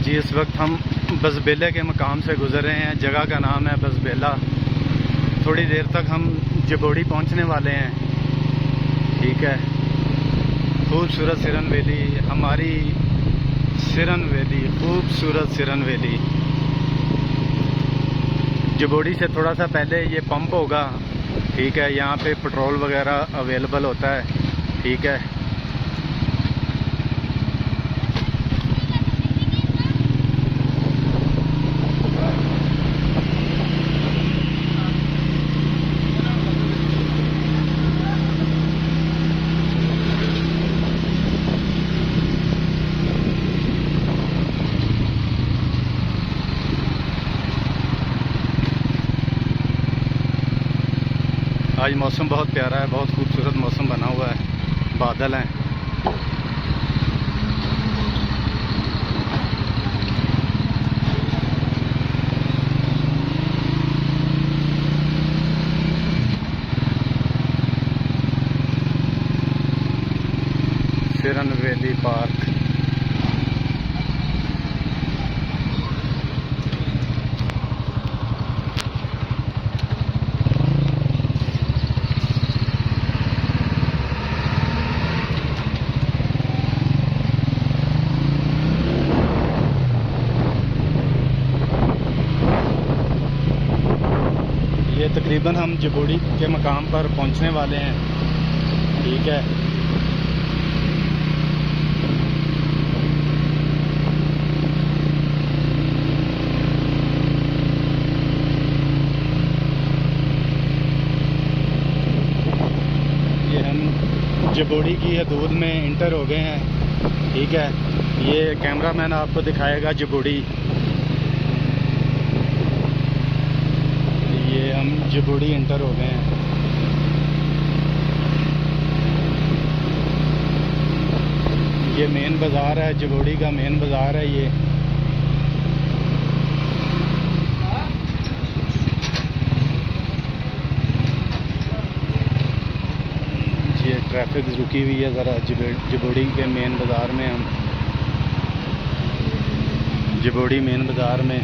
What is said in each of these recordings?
जी इस वक्त हम बसबेला के मकाम से गुज़र रहे हैं। जगह का नाम है बसबेला। थोड़ी देर तक हम जबोड़ी पहुंचने वाले हैं। ठीक है, खूबसूरत सिरन वैली, हमारी सिरन वैली, खूबसूरत सिरन वैली। जबोड़ी से थोड़ा सा पहले ये पंप होगा। ठीक है, यहाँ पे पेट्रोल वगैरह अवेलेबल होता है। ठीक है, आज मौसम बहुत प्यारा है, बहुत खूबसूरत मौसम बना हुआ है, बादल हैं। Siran valley park. ये तकरीबन हम जबोड़ी के मकाम पर पहुंचने वाले हैं। ठीक है, ये हम जबोड़ी की हदूद में इंटर हो गए हैं। ठीक है, ये कैमरामैन आपको दिखाएगा जबोड़ी। ये हम जबोड़ी इंटर हो गए हैं। ये मेन बाज़ार है, जबोड़ी का मेन बाज़ार है ये। ये ट्रैफिक रुकी हुई है ज़रा जबोड़ी के मेन बाज़ार में। हम जबोड़ी मेन बाज़ार में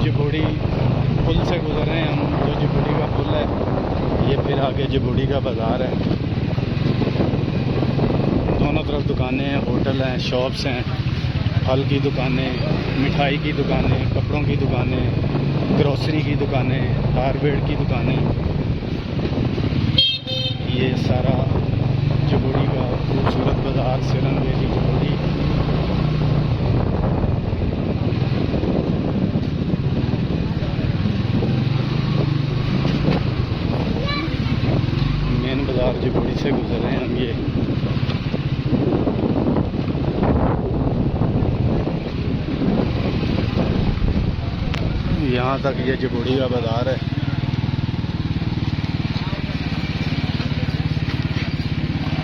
जबोड़ी पुल से गुजर रहे हैं हम। जो जबोड़ी का पुल है, ये फिर आगे जबोड़ी का बाज़ार है। दोनों तरफ दुकानें हैं, होटल हैं, शॉप्स हैं, फल की दुकानें, मिठाई की दुकानें, कपड़ों की दुकानें, ग्रोसरी की दुकानें, हार्डवेयर की दुकानें। ये सारा जबोड़ी का खूबसूरत बाज़ार सिरन वैली जबोड़ी। मेन बाज़ार जबोड़ी से गुजर रहे हैं हम। ये यहाँ तक ये जबोड़ी का बाज़ार है।